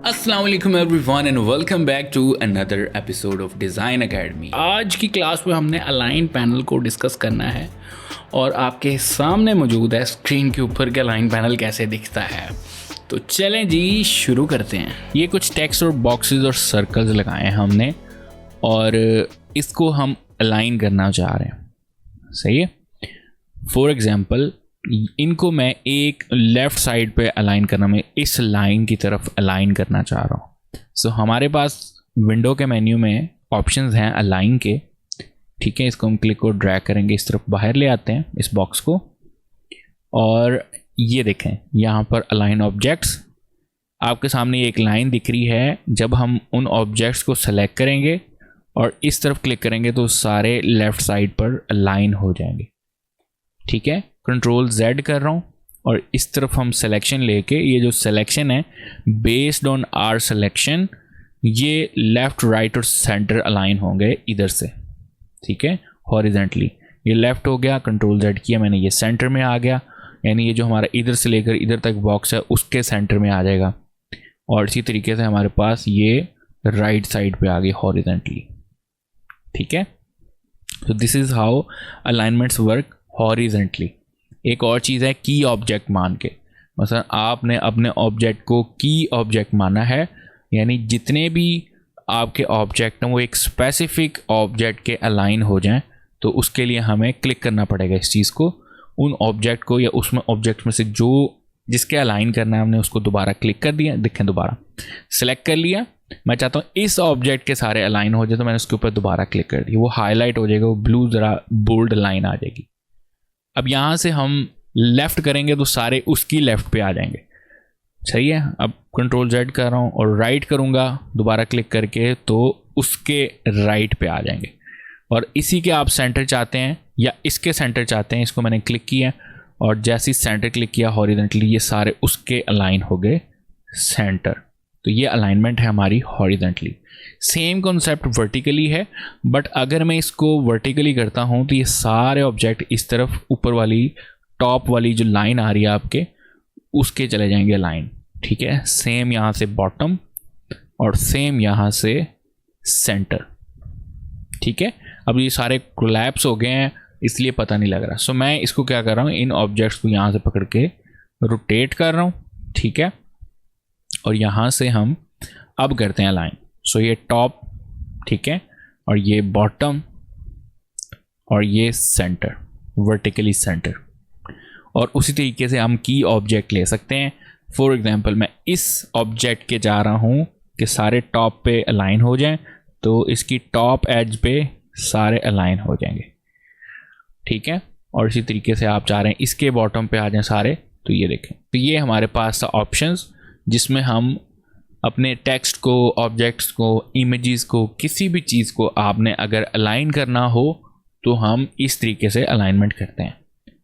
अस्सलाम वालेकुम everyone and welcome back to another episode of design academy. आज की क्लास में हमने अलाइन पैनल को डिस्कस करना है और आपके सामने मौजूद है स्क्रीन के ऊपर कि अलाइन पैनल कैसे दिखता है। तो चलें जी शुरू करते हैं। ये कुछ टेक्स्ट और बॉक्सेस और सर्कल्स लगाए हैं हमने और इसको हम अलाइन करना चाह रहे हैं। सही है। फॉर एग्जांपल इनको मैं एक लेफ़्ट साइड पे अलाइन करना, मैं इस लाइन की तरफ अलाइन करना चाह रहा हूँ। सो हमारे पास विंडो के मेन्यू में ऑप्शंस हैं अलाइन के। ठीक है, इसको हम क्लिक को ड्रैग करेंगे, इस तरफ बाहर ले आते हैं इस बॉक्स को और ये देखें यहाँ पर अलाइन ऑब्जेक्ट्स। आपके सामने एक लाइन दिख रही है। जब हम उन ऑब्जेक्ट्स को सेलेक्ट करेंगे और इस तरफ क्लिक करेंगे तो सारे लेफ़्ट साइड पर अलाइन हो जाएंगे। ठीक है, कंट्रोल Z कर रहा हूँ और इस तरफ हम सिलेक्शन लेके, ये जो सिलेक्शन है बेस्ड ऑन आर सिलेक्शन, ये लेफ़्ट राइट और सेंटर अलाइन होंगे इधर से। ठीक है, हॉरिजेंटली ये लेफ़्ट हो गया, कंट्रोल Z किया मैंने, ये सेंटर में आ गया, यानी ये जो हमारा इधर से लेकर इधर तक बॉक्स है उसके सेंटर में आ जाएगा। और इसी तरीके से हमारे पास ये राइट साइड पे आ गई हॉरिजेंटली। ठीक है, तो this is how alignments work horizontally. एक और चीज़ है की ऑब्जेक्ट मान के। मतलब आपने अपने ऑब्जेक्ट को की ऑब्जेक्ट माना है, यानी जितने भी आपके ऑब्जेक्ट हैं वो एक स्पेसिफिक ऑब्जेक्ट के अलाइन हो जाएं, तो उसके लिए हमें क्लिक करना पड़ेगा इस चीज़ को, उन ऑब्जेक्ट को या उसमें ऑब्जेक्ट में से जो जिसके अलाइन करना है हमने उसको दोबारा क्लिक कर दिया। देखें दोबारा सेलेक्ट कर लिया, मैं चाहता हूँ इस ऑब्जेक्ट के सारे अलाइन हो जाए, तो मैंने उसके ऊपर दोबारा क्लिक कर दिया, वो हाईलाइट हो जाएगा, वो ब्लू ज़रा बोल्ड लाइन आ जाएगी। अब यहाँ से हम लेफ़्ट करेंगे तो सारे उसकी लेफ़्ट पे आ जाएंगे। सही है, अब कंट्रोल Z कर रहा हूँ और राइट करूँगा दोबारा क्लिक करके तो उसके राइट पे आ जाएंगे। और इसी के आप सेंटर चाहते हैं या इसके सेंटर चाहते हैं, इसको मैंने क्लिक किया और जैसे ही सेंटर क्लिक किया हॉरिजेंटली ये सारे उसके अलाइन हो गए सेंटर। तो ये अलाइनमेंट है हमारी हॉरिजेंटली। सेम कॉन्सेप्ट वर्टिकली है, बट अगर मैं इसको वर्टिकली करता हूँ तो ये सारे ऑब्जेक्ट इस तरफ ऊपर वाली टॉप वाली जो लाइन आ रही है आपके उसके चले जाएंगे लाइन। ठीक है, सेम यहाँ से बॉटम और सेम यहाँ से सेंटर। ठीक है, अब ये सारे कोलैप्स हो गए हैं इसलिए पता नहीं लग रहा। सो मैं इसको क्या कर रहा हूँ, इन ऑब्जेक्ट्स को यहाँ से पकड़ के रोटेट कर रहा हूँ। ठीक है, और यहाँ से हम अब करते हैं अलाइन। सो ये टॉप, ठीक है, और ये बॉटम और ये सेंटर, वर्टिकली सेंटर। और उसी तरीके से हम की ऑब्जेक्ट ले सकते हैं। फॉर एग्जांपल मैं इस ऑब्जेक्ट के जा रहा हूँ कि सारे टॉप पे अलाइन हो जाएं, तो इसकी टॉप एज पे सारे अलाइन हो जाएंगे। ठीक है, और इसी तरीके से आप चाह रहे हैं इसके बॉटम पे आ जाएं सारे, तो ये देखें। तो ये हमारे पास था ऑप्शंस जिसमें हम अपने टेक्स्ट को, ऑब्जेक्ट्स को, इमेजेस को, किसी भी चीज़ को आपने अगर अलाइन करना हो तो हम इस तरीके से अलाइनमेंट करते हैं।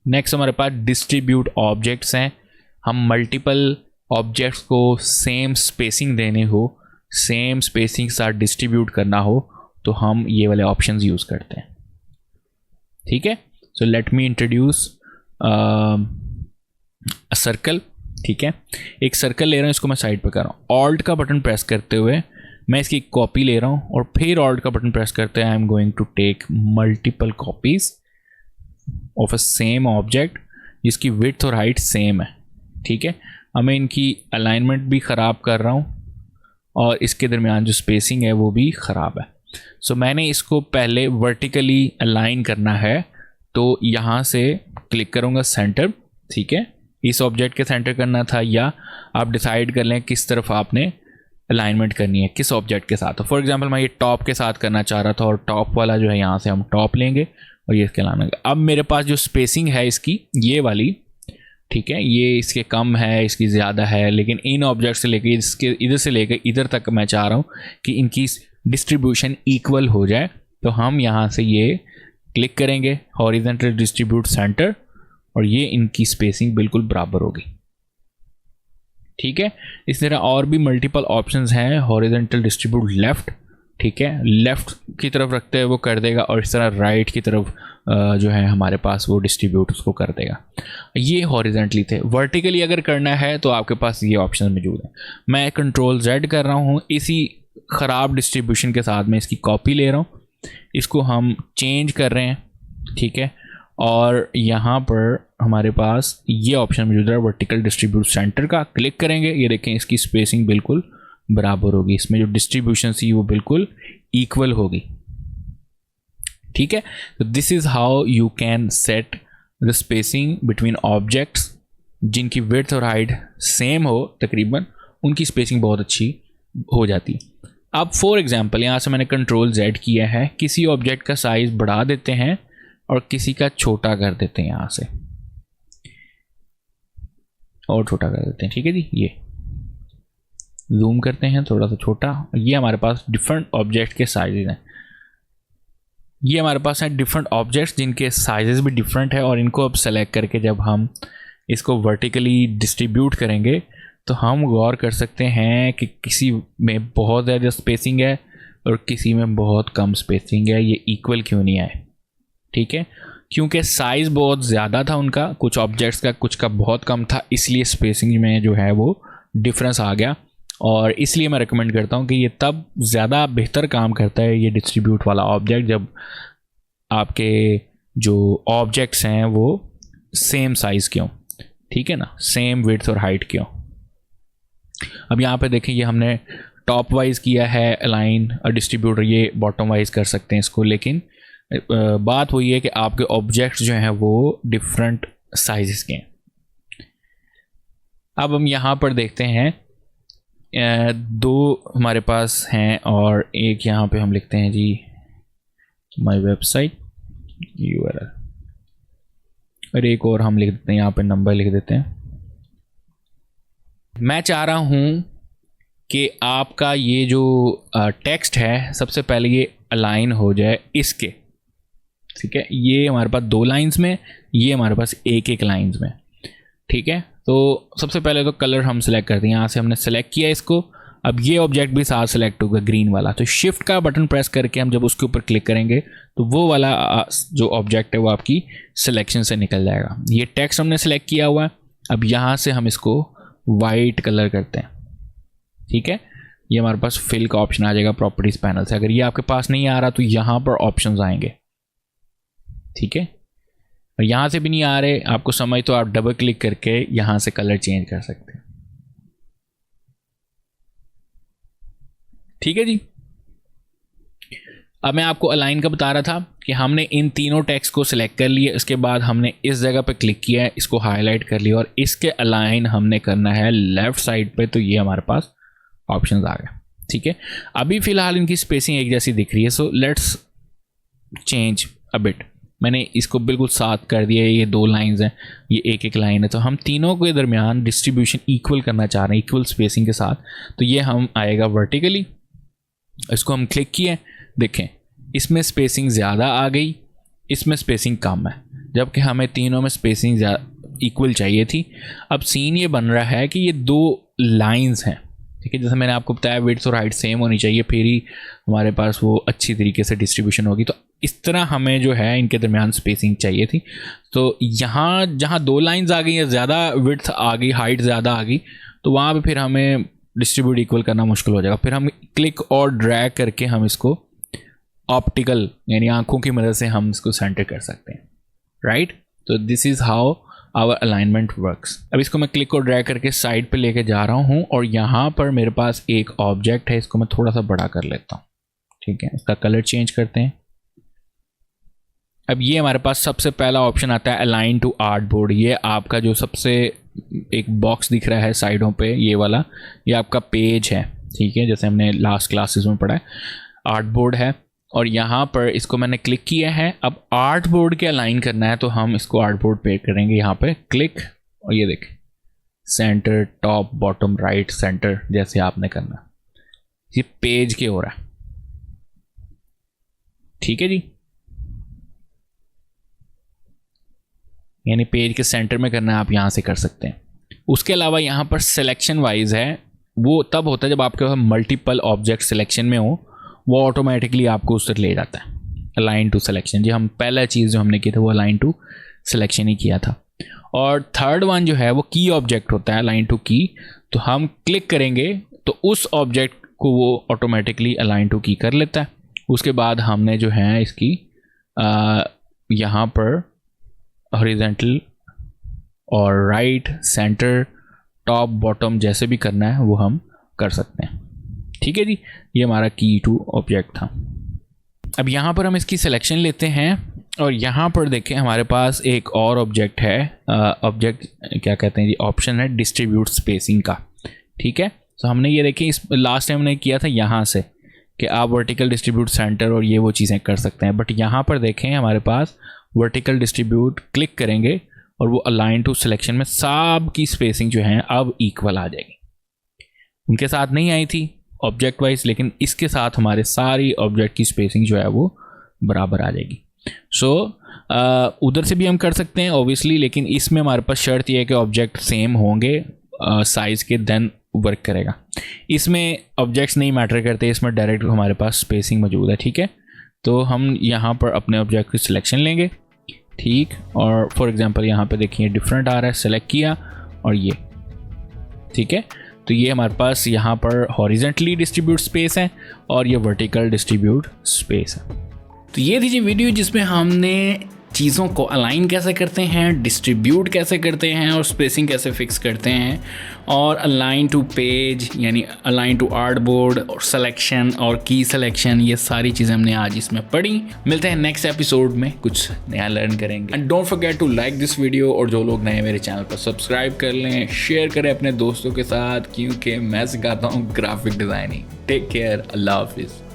नेक्स्ट हमारे पास डिस्ट्रीब्यूट ऑब्जेक्ट्स हैं। हम मल्टीपल ऑब्जेक्ट्स को सेम स्पेसिंग देने हो, सेम स्पेसिंग के साथ डिस्ट्रीब्यूट करना हो तो हम ये वाले ऑप्शंस यूज़ करते हैं। ठीक है, so let me introduce a circle. ठीक है, एक सर्कल ले रहा हूँ, इसको मैं साइड पे कर रहा हूँ। ऑल्ट का बटन प्रेस करते हुए मैं इसकी कॉपी ले रहा हूँ और फिर ऑल्ट का बटन प्रेस करते हैं I am going to take multiple copies of a same object जिसकी विड्थ और हाइट सेम है। ठीक है, अब मैं इनकी अलाइनमेंट भी ख़राब कर रहा हूँ और इसके दरमियान जो स्पेसिंग है वो भी ख़राब है। सो मैंने इसको पहले वर्टिकली अलाइन करना है, तो यहाँ से क्लिक करूँगा सेंटर। ठीक है, इस ऑब्जेक्ट के सेंटर करना था या आप डिसाइड कर लें किस तरफ आपने अलाइनमेंट करनी है, किस ऑब्जेक्ट के साथ। फॉर एग्जांपल मैं ये टॉप के साथ करना चाह रहा था और टॉप वाला जो है यहाँ से हम टॉप लेंगे और ये इसके लाएंगे। अब मेरे पास जो स्पेसिंग है इसकी ये वाली, ठीक है, ये इसके कम है, इसकी ज़्यादा है, लेकिन इन ऑब्जेक्ट से लेकर इसके इधर से लेकर इधर तक मैं चाह रहा हूँ कि इनकी डिस्ट्रीब्यूशन इक्वल हो जाए। तो हम यहाँ से ये क्लिक करेंगे हॉरिजॉन्टल डिस्ट्रीब्यूट सेंटर और ये इनकी स्पेसिंग बिल्कुल बराबर होगी। ठीक है, इस तरह और भी मल्टीपल ऑप्शंस हैं। हॉरिजॉन्टल डिस्ट्रीब्यूट लेफ्ट, ठीक है, लेफ़्ट की तरफ रखते हैं वो कर देगा, और इस तरह राइट की तरफ जो है हमारे पास वो डिस्ट्रीब्यूट उसको कर देगा। ये हॉरिजेंटली थे। वर्टिकली अगर करना है तो आपके पास ये ऑप्शन मौजूद है। मैं कंट्रोल Z कर रहा हूँ, इसी ख़राब डिस्ट्रीब्यूशन के साथ मैं इसकी कॉपी ले रहा हूँ, इसको हम चेंज कर रहे हैं, ठीक है। और यहाँ पर हमारे पास ये ऑप्शन मौजूद है वर्टिकल डिस्ट्रीब्यूट सेंटर का, क्लिक करेंगे, ये देखें इसकी स्पेसिंग बिल्कुल बराबर होगी, इसमें जो डिस्ट्रीब्यूशन थी वो बिल्कुल इक्वल होगी, ठीक है। तो this is how you can set the spacing between objects जिनकी विड्थ और हाइट सेम हो तकरीबन, उनकी स्पेसिंग बहुत अच्छी हो जाती है। अब फॉर एग्जांपल यहाँ से मैंने कंट्रोल Z किया है, किसी ऑब्जेक्ट का साइज़ बढ़ा देते हैं और किसी का छोटा कर देते हैं, यहाँ से और छोटा कर देते हैं, ठीक है जी। ये जूम करते हैं थोड़ा सा छोटा, ये हमारे पास डिफरेंट ऑब्जेक्ट के साइजेस हैं, ये हमारे पास हैं डिफरेंट ऑब्जेक्ट्स जिनके साइजेस भी डिफरेंट है, और इनको अब सेलेक्ट करके जब हम इसको वर्टिकली डिस्ट्रीब्यूट करेंगे तो हम गौर कर सकते हैं कि किसी में बहुत ज़्यादा स्पेसिंग है और किसी में बहुत कम स्पेसिंग है। ये इक्वल क्यों नहीं आए, ठीक है, क्योंकि साइज़ बहुत ज़्यादा था उनका, कुछ ऑब्जेक्ट्स का कुछ का बहुत कम था, इसलिए स्पेसिंग में जो है वो डिफरेंस आ गया। और इसलिए मैं रिकमेंड करता हूँ कि ये तब ज़्यादा बेहतर काम करता है ये डिस्ट्रीब्यूट वाला ऑब्जेक्ट, जब आपके जो ऑब्जेक्ट्स हैं वो सेम साइज़ के हों, ठीक है ना, सेम विड्थ और हाइट के हों। अब यहाँ पे देखें, ये हमने टॉप वाइज किया है अलाइन और डिस्ट्रीब्यूटर, ये बॉटम वाइज कर सकते हैं इसको, लेकिन बात वही है कि आपके ऑब्जेक्ट्स जो हैं वो डिफरेंट साइज़ के हैं। अब हम यहाँ पर देखते हैं दो हमारे पास हैं, और एक यहाँ पे हम लिखते हैं जी माय वेबसाइट URL, और एक और हम लिख देते हैं यहाँ पे नंबर लिख देते हैं। मैं चाह रहा हूँ कि आपका ये जो टेक्स्ट है सबसे पहले ये अलाइन हो जाए इसके, ठीक है, ये हमारे पास 2 लाइंस में, ये हमारे पास एक लाइंस में, ठीक है। तो सबसे पहले तो कलर हम सेलेक्ट करते हैं, यहाँ से हमने सेलेक्ट किया इसको। अब ये ऑब्जेक्ट भी साथ सेलेक्ट होगा ग्रीन वाला, तो शिफ्ट का बटन प्रेस करके हम जब उसके ऊपर क्लिक करेंगे तो वो वाला जो ऑब्जेक्ट है वो आपकी सिलेक्शन से निकल जाएगा। ये टेक्स्ट हमने सेलेक्ट किया हुआ है, अब यहाँ से हम इसको वाइट कलर करते हैं, ठीक है। ये हमारे पास फिल का ऑप्शन आ जाएगा प्रॉपर्टीज पैनल से। अगर ये आपके पास नहीं आ रहा तो यहाँ पर ऑप्शंस आएंगे, ठीक है। और यहाँ से भी नहीं आ रहे आपको समझ, तो आप डबल क्लिक करके यहाँ से कलर चेंज कर सकते हैं, ठीक है जी। अब मैं आपको अलाइन का बता रहा था कि हमने इन तीनों टेक्स्ट को सिलेक्ट कर लिया, इसके बाद हमने इस जगह पे क्लिक किया है, इसको हाईलाइट कर लिया, और इसके अलाइन हमने करना है लेफ़्ट साइड पे, तो ये हमारे पास ऑप्शंस आ गए, ठीक है। अभी फ़िलहाल इनकी स्पेसिंग एक जैसी दिख रही है, so let's change a bit. मैंने इसको बिल्कुल साथ कर दिया है, ये 2 लाइंस हैं, ये एक लाइन है, तो हम तीनों के दरमियान डिस्ट्रीब्यूशन इक्वल करना चाह रहे हैं, इक्वल स्पेसिंग के साथ। तो ये हम आएगा वर्टिकली, इसको हम क्लिक किए, देखें इसमें स्पेसिंग ज़्यादा आ गई, इसमें स्पेसिंग कम है, जबकि हमें तीनों में स्पेसिंग इक्वल चाहिए थी। अब सीन ये बन रहा है कि ये 2 लाइंस हैं, ठीक है, जैसे मैंने आपको बताया विड्थ और हाइट सेम होनी चाहिए, फिर ही हमारे पास वो अच्छी तरीके से डिस्ट्रीब्यूशन होगी। तो इस तरह हमें जो है इनके दरमियान स्पेसिंग चाहिए थी। तो यहाँ जहाँ 2 लाइंस आ गई या ज़्यादा विड्थ आ गई, हाइट ज़्यादा आ गई, तो वहाँ पे फिर हमें डिस्ट्रीब्यूट इक्वल करना मुश्किल हो जाएगा। फिर हम क्लिक और ड्रैग करके हम इसको ऑप्टिकल यानी आंखों की मदद से हम इसको सेंटर कर सकते हैं, राइट। तो this is how our alignment works. अब इसको मैं क्लिक और ड्रैग करके साइड पे लेके जा रहा हूँ, और यहाँ पर मेरे पास एक ऑब्जेक्ट है, इसको मैं थोड़ा सा बड़ा कर लेता हूँ, ठीक है। इसका कलर चेंज करते हैं। अब ये हमारे पास सबसे पहला ऑप्शन आता है अलाइन टू आर्टबोर्ड। ये आपका जो सबसे एक बॉक्स दिख रहा है साइडों पे, ये वाला, ये आपका पेज है, ठीक है, जैसे हमने लास्ट क्लासेस में पढ़ा है, आर्टबोर्ड है। और यहाँ पर इसको मैंने क्लिक किया है। अब आर्टबोर्ड के अलाइन करना है तो हम इसको आर्टबोर्ड पे करेंगे, यहाँ पे क्लिक, और ये देखें centre, top, bottom, right, centre, जैसे आपने करना। ये पेज के हो रहा है, ठीक है जी, यानी पेज के सेंटर में करना है, आप यहाँ से कर सकते हैं। उसके अलावा यहाँ पर सिलेक्शन वाइज है, वो तब होता है जब आपके पास मल्टीपल ऑब्जेक्ट सिलेक्शन में हो, वो ऑटोमेटिकली आपको उस तक ले जाता है, अलाइन टू सिलेक्शन। जो हम पहला चीज़ जो हमने की था वो अलाइन टू सिलेक्शन ही किया था। और थर्ड वन जो है वो की ऑब्जेक्ट होता है, अलाइन टू की। तो हम क्लिक करेंगे तो उस ऑब्जेक्ट को वो ऑटोमेटिकली अलाइन टू की कर लेता है। उसके बाद हमने जो है इसकी यहाँ पर हॉरिजॉन्टल और राइट, सेंटर, टॉप, बॉटम जैसे भी करना है वो हम कर सकते हैं। ठीक है जी, ये हमारा की टू ऑब्जेक्ट था। अब यहाँ पर हम इसकी सिलेक्शन लेते हैं और यहाँ पर देखें हमारे पास एक और ऑब्जेक्ट है, ऑब्जेक्ट क्या कहते हैं जी, ऑप्शन है डिस्ट्रीब्यूट स्पेसिंग का। ठीक है, तो हमने ये देखें इस लास्ट टाइम हमने किया था यहाँ से कि आप वर्टिकल डिस्ट्रीब्यूट सेंटर और ये वो चीज़ें कर सकते हैं। बट यहाँ पर देखें हमारे पास वर्टिकल डिस्ट्रीब्यूट क्लिक करेंगे और वो अलाइन टू सिलेक्शन में सब की स्पेसिंग जो है अब इक्वल आ जाएगी। उनके साथ नहीं आई थी ऑब्जेक्ट वाइज, लेकिन इसके साथ हमारे सारी ऑब्जेक्ट की स्पेसिंग जो है वो बराबर आ जाएगी। सो उधर से भी हम कर सकते हैं ऑब्वियसली, लेकिन इसमें हमारे पास शर्त यह है कि ऑब्जेक्ट सेम होंगे साइज़ के, देन वर्क करेगा। इसमें ऑब्जेक्ट्स नहीं मैटर करते, इसमें डायरेक्ट हमारे पास स्पेसिंग मौजूद है। ठीक है, तो हम यहाँ पर अपने ऑब्जेक्ट की सिलेक्शन लेंगे। ठीक, और फॉर एग्जांपल यहाँ पे देखिए डिफरेंट आ रहा है, सेलेक्ट किया और ये। ठीक है, तो ये हमारे पास यहाँ पर हॉरिजॉन्टली डिस्ट्रीब्यूट स्पेस है और ये वर्टिकल डिस्ट्रीब्यूट स्पेस है। तो ये थी जी वीडियो जिसमें हमने चीज़ों को अलाइन कैसे करते हैं, डिस्ट्रीब्यूट कैसे करते हैं और स्पेसिंग कैसे फिक्स करते हैं, और अलाइन टू पेज यानी अलाइन टू आर्टबोर्ड और सिलेक्शन और की सिलेक्शन, ये सारी चीज़ें हमने आज इसमें पढ़ी। मिलते हैं नेक्स्ट एपिसोड में, कुछ नया लर्न करेंगे। And don't forget to like this video, और जो लोग नए मेरे चैनल पर सब्सक्राइब कर लें, शेयर करें अपने दोस्तों के साथ, क्योंकि मैं सिखाता हूँ ग्राफिक डिज़ाइनिंग। टेक केयर, अल्लाह हाफिज़।